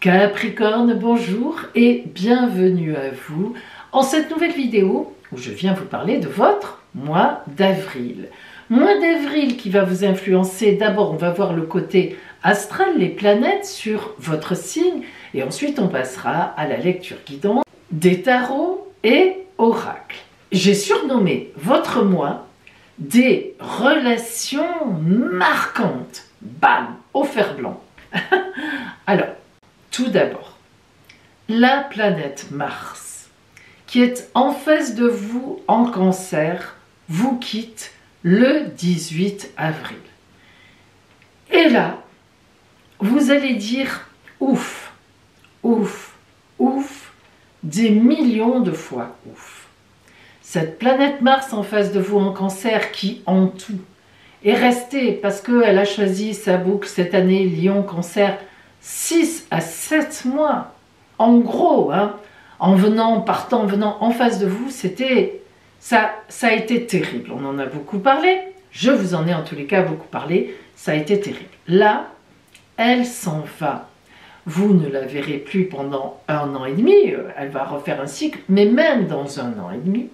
Capricorne, bonjour et bienvenue à vous en cette nouvelle vidéo où je viens vous parler de votre mois d'avril. Mois d'avril qui va vous influencer. D'abord, on va voir le côté astral, les planètes sur votre signe et ensuite on passera à la lecture guidante des tarots et oracles. J'ai surnommé votre mois des relations marquantes. Bam, au fer blanc. Alors, tout d'abord, la planète Mars, qui est en face de vous en Cancer, vous quitte le 18 avril. Et là, vous allez dire ouf, ouf, ouf, des millions de fois ouf. Cette planète Mars en face de vous en Cancer qui, en tout, est restée parce qu'elle a choisi sa boucle cette année, Lion-Cancer, 6 à 7 mois. En gros, hein, en venant, partant, venant en face de vous, ça a été terrible. On en a beaucoup parlé. Je vous en ai en tous les cas beaucoup parlé. Ça a été terrible. Là, elle s'en va. Vous ne la verrez plus pendant 1 an et demi. Elle va refaire un cycle, mais même dans 1 an et demi,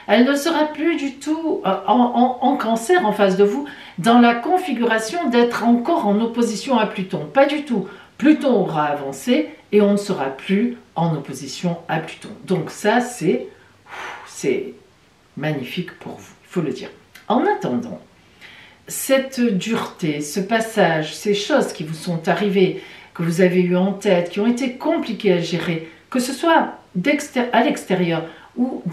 elle ne sera plus du tout en Cancer en face de vous, dans la configuration d'être encore en opposition à Pluton. Pas du tout. Pluton aura avancé et on ne sera plus en opposition à Pluton. Donc ça, c'est magnifique pour vous, il faut le dire. En attendant, cette dureté, ce passage, ces choses qui vous sont arrivées, que vous avez eues en tête, qui ont été compliquées à gérer, que ce soit à l'extérieur, ou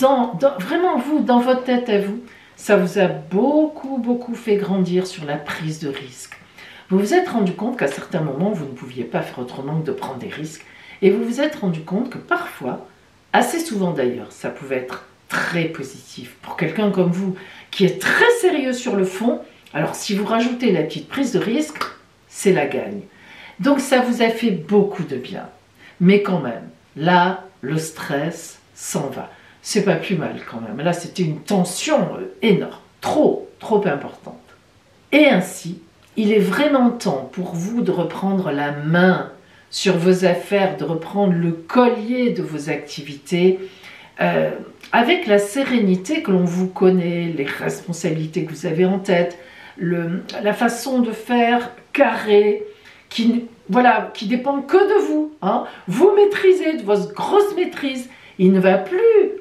vraiment vous, dans votre tête à vous, ça vous a beaucoup fait grandir sur la prise de risque. Vous vous êtes rendu compte qu'à certains moments, vous ne pouviez pas faire autrement que de prendre des risques. Et vous vous êtes rendu compte que parfois, assez souvent d'ailleurs, ça pouvait être très positif. Pour quelqu'un comme vous, qui est très sérieux sur le fond, alors si vous rajoutez la petite prise de risque, c'est la gagne. Donc ça vous a fait beaucoup de bien. Mais quand même, là, le stress s'en va. C'est pas plus mal quand même. Là, c'était une tension énorme, trop importante. Et ainsi, il est vraiment temps pour vous de reprendre la main sur vos affaires, de reprendre le collier de vos activités, avec la sérénité que l'on vous connaît, les responsabilités que vous avez en tête, la façon de faire carrée, qui dépend que de vous. Hein. Vous maîtrisez, de votre grosse maîtrise. Il ne va plus,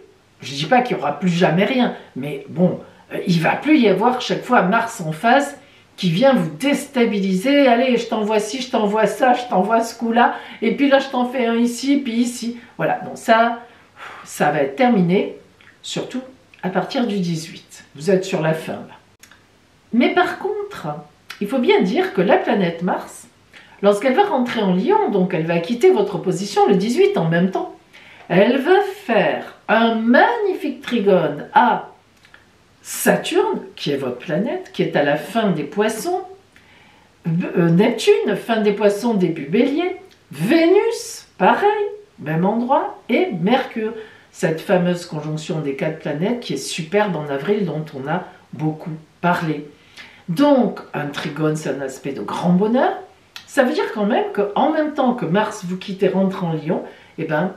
je ne dis pas qu'il n'y aura plus jamais rien, mais bon, il ne va plus y avoir chaque fois Mars en face qui vient vous déstabiliser. Allez, je t'envoie ci, je t'envoie ça, je t'envoie ce coup-là, et puis là, je t'en fais un ici, puis ici. Voilà, donc ça va être terminé, surtout à partir du 18. Vous êtes sur la fin, là. Mais par contre, il faut bien dire que la planète Mars, lorsqu'elle va rentrer en Lion, donc elle va quitter votre position le 18 en même temps, elle va faire un magnifique trigone à Saturne, qui est votre planète, qui est à la fin des Poissons, Neptune, fin des Poissons, début Bélier, Vénus, pareil, même endroit, et Mercure, cette fameuse conjonction des 4 planètes qui est superbe en avril, dont on a beaucoup parlé. Donc, un trigone, c'est un aspect de grand bonheur. Ça veut dire quand même qu'en même temps que Mars vous quitte et rentre en Lion, eh ben,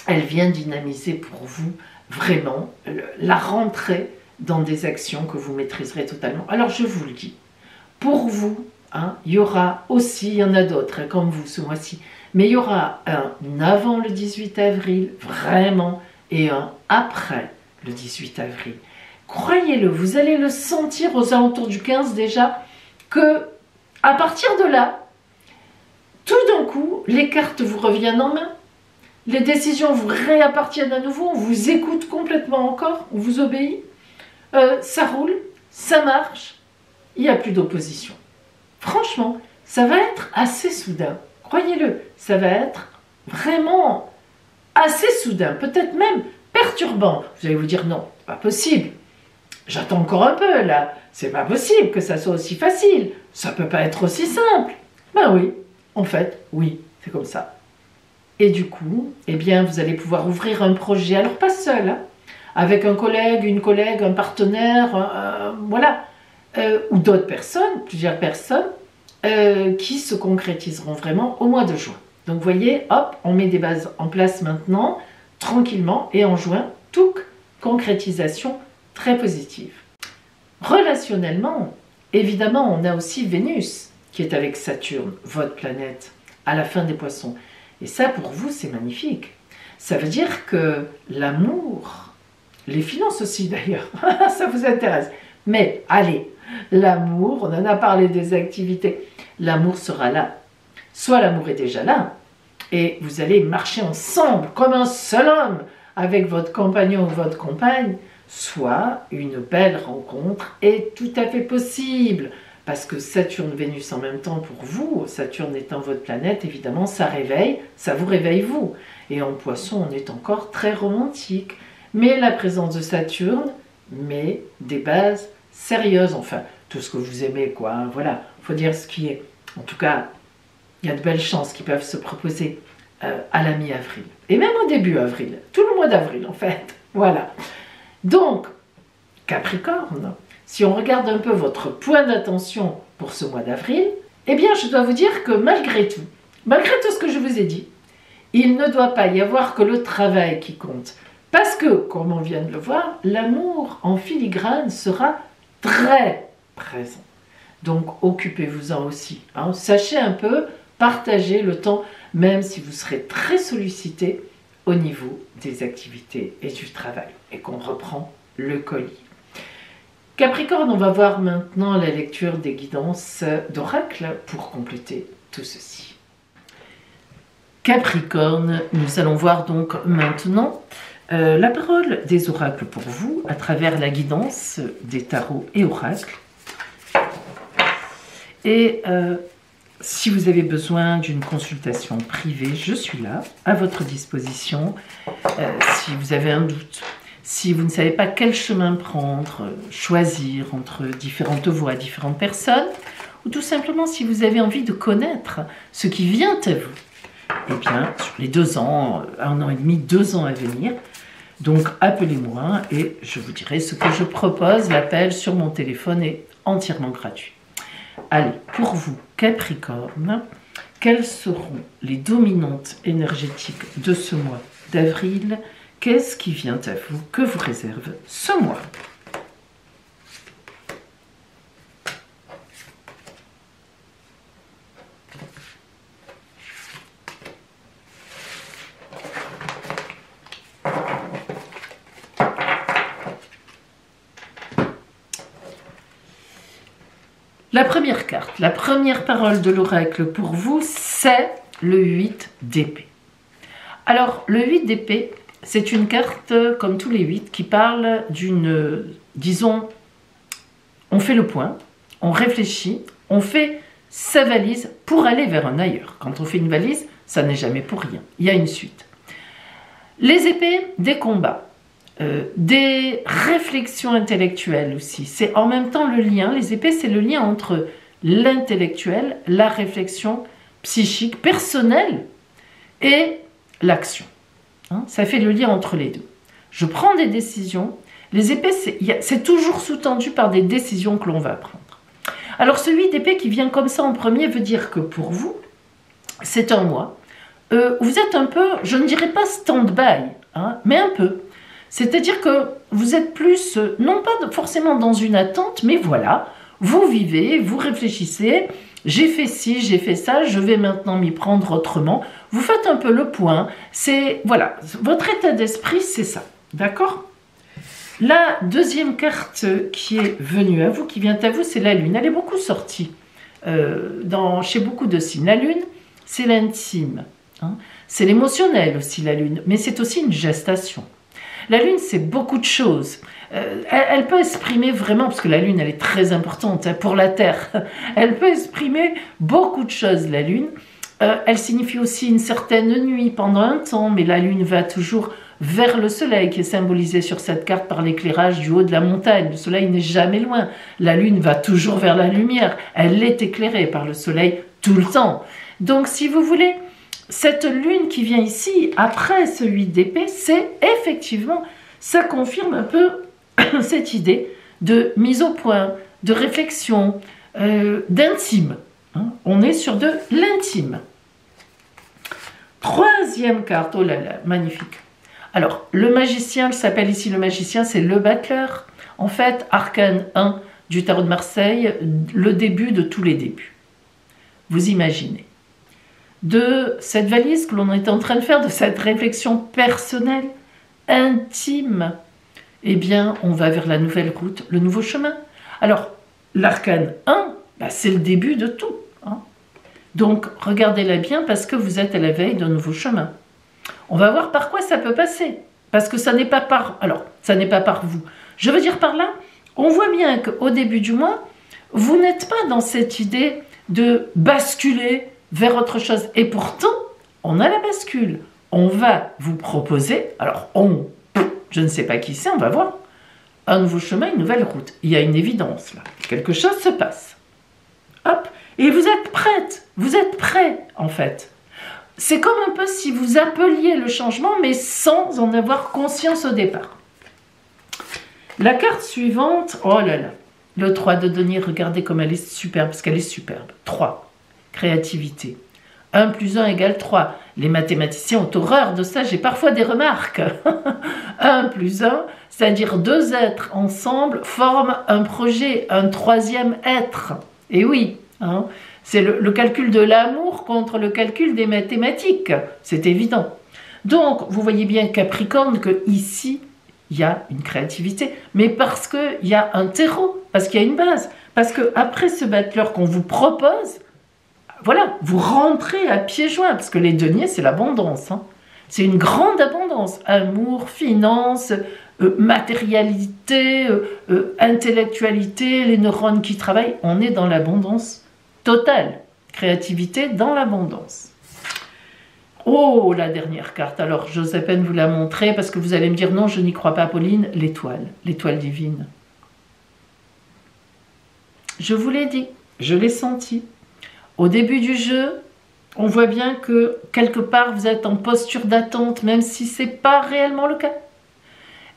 elle vient dynamiser pour vous vraiment la rentrée dans des actions que vous maîtriserez totalement. Alors je vous le dis, pour vous, hein, il y aura aussi, il y en a d'autres hein, comme vous ce mois-ci, mais il y aura un avant le 18 avril, vraiment, et un après le 18 avril. Croyez-le, vous allez le sentir aux alentours du 15 déjà, que à partir de là, tout d'un coup, les cartes vous reviennent en main. Les décisions vous réappartiennent à nouveau, on vous écoute complètement encore, on vous obéit, ça roule, ça marche, il n'y a plus d'opposition. Franchement, ça va être assez soudain, croyez-le, ça va être vraiment assez soudain, peut-être même perturbant. Vous allez vous dire non, c'est pas possible, j'attends encore un peu là, c'est pas possible que ça soit aussi facile, ça peut pas être aussi simple. Ben oui, en fait, oui, c'est comme ça. Et du coup, eh bien, vous allez pouvoir ouvrir un projet, alors pas seul, hein, avec un collègue, une collègue, un partenaire, voilà, ou d'autres personnes, plusieurs personnes, qui se concrétiseront vraiment au mois de juin. Donc vous voyez, hop, on met des bases en place maintenant, tranquillement, et en juin, toute concrétisation très positive. Relationnellement, évidemment, on a aussi Vénus qui est avec Saturne, votre planète, à la fin des Poissons. Et ça, pour vous, c'est magnifique. Ça veut dire que l'amour, les finances aussi d'ailleurs, ça vous intéresse. Mais allez, l'amour, on en a parlé des activités, l'amour sera là. Soit l'amour est déjà là, et vous allez marcher ensemble comme un seul homme avec votre compagnon ou votre compagne, soit une belle rencontre est tout à fait possible. Parce que Saturne-Vénus en même temps pour vous, Saturne étant votre planète, évidemment, ça réveille, ça vous réveille vous. Et en Poisson, on est encore très romantique. Mais la présence de Saturne met des bases sérieuses, enfin, tout ce que vous aimez, quoi. Hein, voilà, il faut dire ce qui est. En tout cas, il y a de belles chances qui peuvent se proposer à la mi-avril. Et même au début avril, tout le mois d'avril en fait. Voilà. Donc, Capricorne, si on regarde un peu votre point d'attention pour ce mois d'avril, eh bien, je dois vous dire que malgré tout ce que je vous ai dit, il ne doit pas y avoir que le travail qui compte. Parce que, comme on vient de le voir, l'amour en filigrane sera très présent. Donc, occupez-vous-en aussi. Hein. Sachez un peu partager le temps, même si vous serez très sollicité au niveau des activités et du travail, et qu'on reprend le colis. Capricorne, on va voir maintenant la lecture des guidances d'oracle pour compléter tout ceci. Capricorne, nous allons voir donc maintenant la parole des oracles pour vous à travers la guidance des tarots et oracles. Et si vous avez besoin d'une consultation privée, je suis là, à votre disposition. Si vous avez un doute, si vous ne savez pas quel chemin prendre, choisir entre différentes voies, différentes personnes, ou tout simplement si vous avez envie de connaître ce qui vient à vous, eh bien, sur les 2 ans, 1 an et demi, 2 ans à venir, donc appelez-moi et je vous dirai ce que je propose. L'appel sur mon téléphone est entièrement gratuit. Allez, pour vous, Capricorne, quelles seront les dominantes énergétiques de ce mois d'avril? Qu'est-ce qui vient à vous, que vous réserve ce mois? La première carte, la première parole de l'oracle pour vous, c'est le 8 d'épée. Alors, le 8 d'épée, c'est une carte, comme tous les 8, qui parle d'une, disons, on fait le point, on réfléchit, on fait sa valise pour aller vers un ailleurs. Quand on fait une valise, ça n'est jamais pour rien, il y a une suite. Les épées, des combats, des réflexions intellectuelles aussi. C'est en même temps le lien, les épées, c'est le lien entre l'intellectuel, la réflexion psychique, personnelle et l'action. Hein, ça fait le lien entre les deux. Je prends des décisions. Les épées, c'est toujours sous-tendu par des décisions que l'on va prendre. Alors, ce 8 d'épée qui vient comme ça en premier veut dire que pour vous, c'est un mois. Vous êtes un peu, je ne dirais pas stand-by, hein, mais un peu. C'est-à-dire que vous êtes plus, non pas forcément dans une attente, mais voilà, vous vivez, vous réfléchissez, j'ai fait ci, j'ai fait ça, je vais maintenant m'y prendre autrement. Vous faites un peu le point, c'est, voilà, votre état d'esprit, c'est ça, d'accord? La deuxième carte qui est venue à vous, qui vient à vous, c'est la Lune. Elle est beaucoup sortie chez beaucoup de signes. La Lune, c'est l'intime, hein? C'est l'émotionnel aussi, la Lune, mais c'est aussi une gestation. La Lune, c'est beaucoup de choses. Elle peut exprimer vraiment, parce que la Lune, elle est très importante, hein, pour la Terre. Elle peut exprimer beaucoup de choses, la Lune. Elle signifie aussi une certaine nuit pendant un temps, mais la Lune va toujours vers le Soleil, qui est symbolisé sur cette carte par l'éclairage du haut de la montagne. Le Soleil n'est jamais loin. La Lune va toujours vers la lumière. Elle est éclairée par le Soleil tout le temps. Donc, si vous voulez, cette Lune qui vient ici, après ce 8 d'épée, c'est effectivement, ça confirme un peu cette idée de mise au point, de réflexion, d'intime. Hein, on est sur de l'intime. Troisième carte, oh là là, magnifique. Alors, le magicien, il s'appelle ici le magicien, c'est le battleur. En fait, arcane 1 du tarot de Marseille, le début de tous les débuts. Vous imaginez. De cette valise que l'on est en train de faire, de cette réflexion personnelle, intime, eh bien, on va vers la nouvelle route, le nouveau chemin. Alors, l'arcane 1, bah, c'est le début de tout. Hein. Donc, regardez-la bien parce que vous êtes à la veille d'un nouveau chemin. On va voir par quoi ça peut passer. Parce que ça n'est pas par... Alors, ça n'est pas par vous. Je veux dire par là, on voit bien qu'au début du mois, vous n'êtes pas dans cette idée de basculer vers autre chose. Et pourtant, on a la bascule. On va vous proposer, alors je ne sais pas qui c'est, on va voir, un nouveau chemin, une nouvelle route. Il y a une évidence là. Quelque chose se passe. Hop. Et vous êtes prête. Vous êtes prêt, en fait. C'est comme un peu si vous appeliez le changement, mais sans en avoir conscience au départ. La carte suivante, oh là là, le 3 de denier, regardez comme elle est superbe, parce qu'elle est superbe. 3, créativité. 1 plus 1 égale 3. Les mathématiciens ont horreur de ça, j'ai parfois des remarques. 1 plus 1, c'est-à-dire 2 êtres ensemble, forment un projet, un troisième être. Et oui, hein, c'est le calcul de l'amour contre le calcul des mathématiques, c'est évident. Donc, vous voyez bien Capricorne que ici, il y a une créativité, mais parce qu'il y a un terreau, parce qu'il y a une base, parce qu'après ce battleur qu'on vous propose, voilà, vous rentrez à pieds joints, parce que les deniers, c'est l'abondance. Hein. C'est une grande abondance. Amour, finance, matérialité, intellectualité, les neurones qui travaillent. On est dans l'abondance totale. Créativité dans l'abondance. Oh, la dernière carte. Alors, j'ose à peine vous la montrer, parce que vous allez me dire, non, je n'y crois pas, Pauline. L'étoile divine. Je vous l'ai dit, je l'ai senti. Au début du jeu, on voit bien que quelque part vous êtes en posture d'attente, même si ce n'est pas réellement le cas.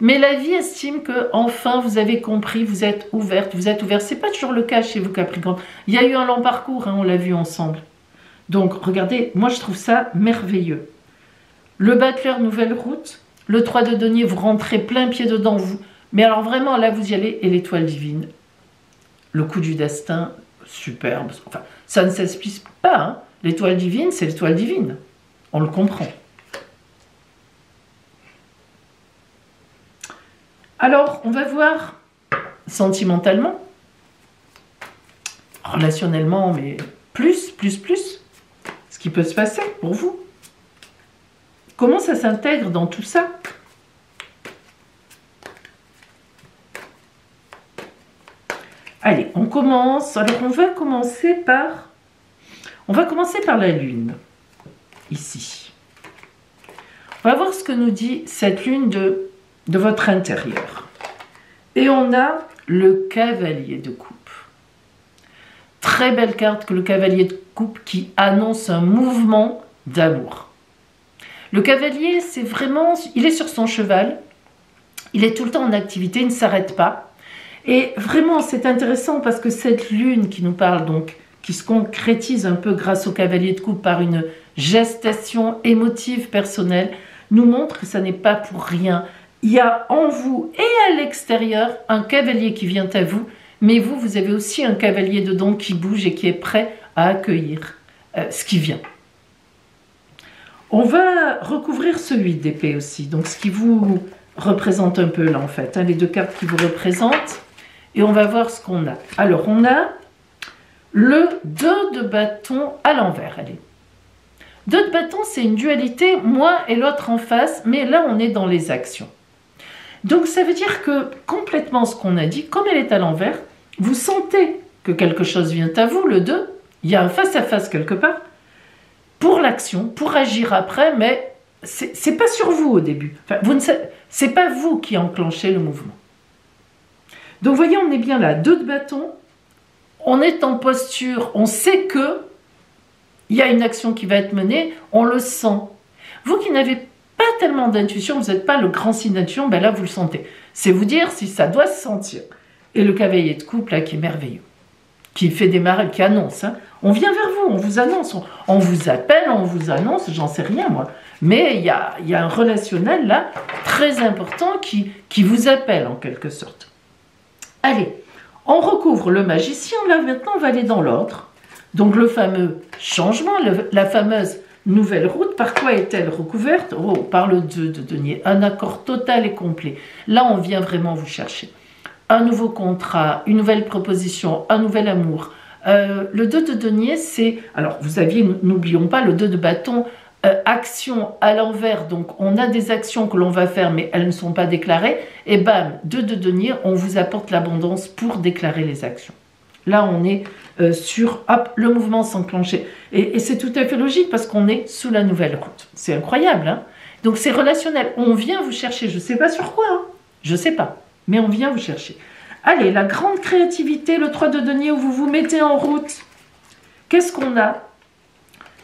Mais la vie estime que enfin vous avez compris, vous êtes ouverte, vous êtes ouvert. Ce n'est pas toujours le cas chez vous Capricorne. Il y a eu un long parcours, hein, on l'a vu ensemble. Donc regardez, moi je trouve ça merveilleux. Le battleur, nouvelle route. Le 3 de denier, vous rentrez plein pied dedans, vous. Mais alors vraiment, là vous y allez, et l'étoile divine. Le coup du destin, superbe. Enfin, ça ne s'explique pas. Hein. L'étoile divine, c'est l'étoile divine. On le comprend. Alors, on va voir sentimentalement, relationnellement, mais plus, ce qui peut se passer pour vous. Comment ça s'intègre dans tout ça? Allez, on commence. Alors, on va commencer par la Lune, ici. On va voir ce que nous dit cette Lune de votre intérieur. Et on a le cavalier de coupe. Très belle carte que le cavalier de coupe qui annonce un mouvement d'amour. Le cavalier, c'est vraiment... Il est sur son cheval, il est tout le temps en activité, il ne s'arrête pas. Et vraiment, c'est intéressant parce que cette lune qui nous parle, donc, qui se concrétise un peu grâce au cavalier de coupe par une gestation émotive personnelle, nous montre que ça n'est pas pour rien. Il y a en vous et à l'extérieur un cavalier qui vient à vous, mais vous avez aussi un cavalier dedans qui bouge et qui est prêt à accueillir ce qui vient. On va recouvrir ce 8 d'épée aussi, donc ce qui vous représente un peu là en fait, hein, les deux cartes qui vous représentent, et on va voir ce qu'on a. Alors on a le 2 de bâton à l'envers, allez. 2 de bâton, c'est une dualité, moi et l'autre en face, mais là on est dans les actions. Donc ça veut dire que complètement ce qu'on a dit, comme elle est à l'envers, vous sentez que quelque chose vient à vous, le 2, il y a un face-à-face quelque part, pour l'action, pour agir après, mais c'est pas sur vous au début. Enfin, c'est pas vous qui enclenchez le mouvement. Donc vous voyez, on est bien là, 2 de bâton, on est en posture, on sait que il y a une action qui va être menée, on le sent. Vous qui n'avez pas tellement d'intuition, vous n'êtes pas le grand signe d'intuition, ben là vous le sentez. C'est vous dire si ça doit se sentir. Et le cavalier de coupe là qui est merveilleux, qui fait démarrer, qui annonce. Hein. On vient vers vous, on vous annonce, on vous appelle, on vous annonce, j'en sais rien moi. Mais il y a un relationnel là très important qui vous appelle en quelque sorte. Allez, on recouvre le magicien, là maintenant on va aller dans l'ordre. Donc le fameux changement, la fameuse nouvelle route, par quoi est-elle recouverte? Oh, par le 2 de denier, un accord total et complet. Là on vient vraiment vous chercher. Un nouveau contrat, une nouvelle proposition, un nouvel amour. Le 2 de denier, c'est... Alors vous aviez, n'oublions pas, le 2 de bâton, action à l'envers, donc on a des actions que l'on va faire mais elles ne sont pas déclarées, et bam, 2 de denier, on vous apporte l'abondance pour déclarer les actions. Là on est sur, hop, le mouvement s'enclencher. Et c'est tout à fait logique parce qu'on est sous la nouvelle route. C'est incroyable, hein? Donc c'est relationnel, on vient vous chercher, je ne sais pas sur quoi, hein? Je ne sais pas, mais on vient vous chercher. Allez, la grande créativité, le 3 de denier où vous vous mettez en route. Qu'est-ce qu'on a?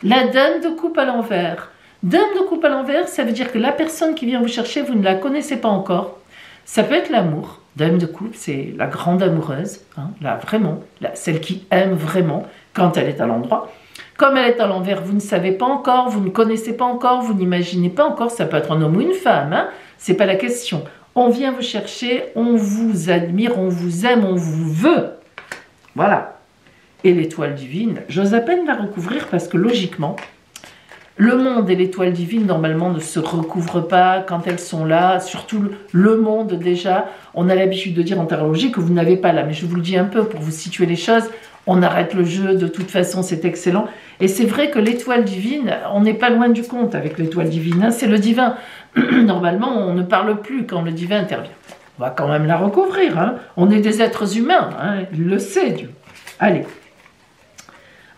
La dame de coupe à l'envers. Dame de coupe à l'envers, ça veut dire que la personne qui vient vous chercher, vous ne la connaissez pas encore. Ça peut être l'amour. Dame de coupe, c'est la grande amoureuse, hein, là vraiment, là, celle qui aime vraiment quand elle est à l'endroit. Comme elle est à l'envers, vous ne savez pas encore, vous ne connaissez pas encore, vous n'imaginez pas encore, ça peut être un homme ou une femme, hein, c'est pas la question. On vient vous chercher, on vous admire, on vous aime, on vous veut. Voilà. Et l'étoile divine, j'ose à peine la recouvrir parce que logiquement, le monde et l'étoile divine, normalement, ne se recouvrent pas quand elles sont là. Surtout le monde, déjà, on a l'habitude de dire en tarologie que vous n'avez pas là. Mais je vous le dis un peu pour vous situer les choses. On arrête le jeu, de toute façon, c'est excellent. Et c'est vrai que l'étoile divine, on n'est pas loin du compte avec l'étoile divine. Hein, c'est le divin. Normalement, on ne parle plus quand le divin intervient. On va quand même la recouvrir. Hein. On est des êtres humains. Hein, il le sait, Dieu. Allez.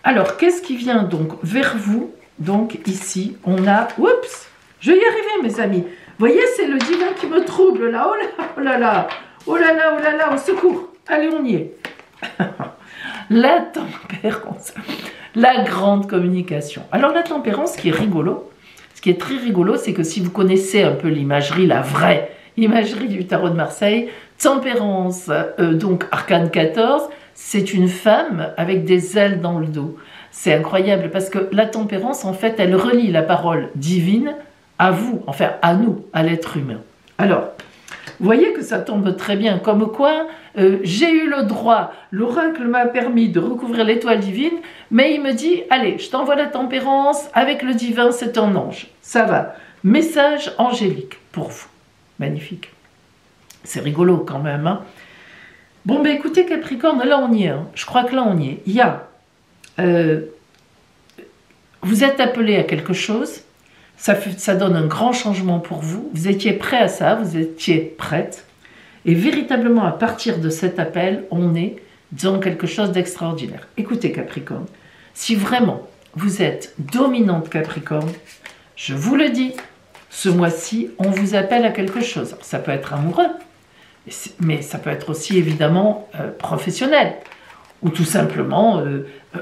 Alors, qu'est-ce qui vient donc vers vous? Donc ici, on a... Oups, je vais y arriver, mes amis. Vous voyez, c'est le divin qui me trouble, là. Oh là, oh là là. Oh là là, oh là là, au secours. Allez, on y est. La tempérance. La grande communication. Alors, la tempérance, ce qui est rigolo, ce qui est très rigolo, c'est que si vous connaissez un peu l'imagerie, la vraie imagerie du tarot de Marseille, tempérance, donc arcane 14, c'est une femme avec des ailes dans le dos. C'est incroyable parce que la tempérance, en fait, elle relie la parole divine à vous, enfin à nous, à l'être humain. Alors, vous voyez que ça tombe très bien, comme quoi j'ai eu le droit, l'oracle m'a permis de recouvrir l'étoile divine, mais il me dit, allez, je t'envoie la tempérance, avec le divin, c'est un ange. Ça va. Message angélique pour vous. Magnifique. C'est rigolo quand même. Hein. Bon, ben écoutez Capricorne, là on y est. Hein. Je crois que là on y est. Il y a... vous êtes appelé à quelque chose, ça donne un grand changement pour vous, vous étiez prêt à ça, vous étiez prête, et véritablement à partir de cet appel, on est dans quelque chose d'extraordinaire. Écoutez Capricorne, si vraiment vous êtes dominante Capricorne, je vous le dis, ce mois-ci, on vous appelle à quelque chose. Alors, ça peut être amoureux, mais ça peut être aussi évidemment professionnel, ou tout simplement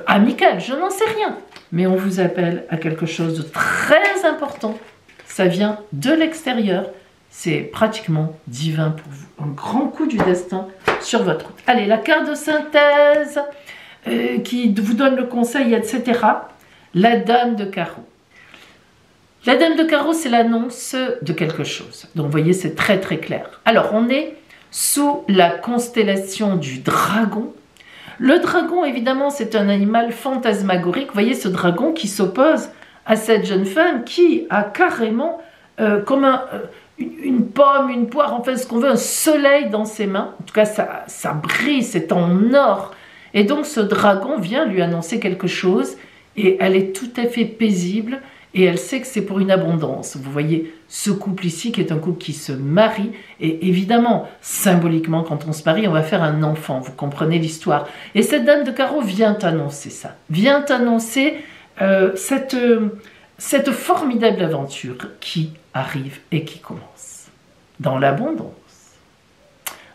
amical, je n'en sais rien. Mais on vous appelle à quelque chose de très important. Ça vient de l'extérieur. C'est pratiquement divin pour vous. Un grand coup du destin sur votre route. Allez, la carte de synthèse qui vous donne le conseil, etc. La dame de carreau. La dame de carreau, c'est l'annonce de quelque chose. Donc, vous voyez, c'est très, très clair. Alors, on est sous la constellation du dragon. Le dragon, évidemment, c'est un animal fantasmagorique. Vous voyez ce dragon qui s'oppose à cette jeune femme qui a carrément comme une pomme, une poire, enfin ce qu'on veut, un soleil dans ses mains. En tout cas, ça brille, c'est en or. Et donc, ce dragon vient lui annoncer quelque chose et elle est tout à fait paisible et elle sait que c'est pour une abondance. Vous voyez ce couple ici qui est un couple qui se marie et évidemment, symboliquement, quand on se marie, on va faire un enfant. Vous comprenez l'histoire. Et cette dame de carreau vient annoncer ça, vient annoncer cette formidable aventure qui arrive et qui commence dans l'abondance.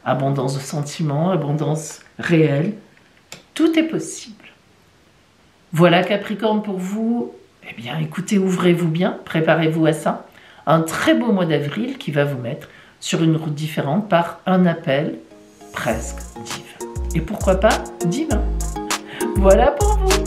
Abondance de sentiments, abondance réelle, tout est possible. Voilà Capricorne pour vous. Eh bien, écoutez, ouvrez-vous bien, préparez-vous à ça. Un très beau mois d'avril qui va vous mettre sur une route différente par un appel presque divin. Et pourquoi pas divin? Voilà pour vous.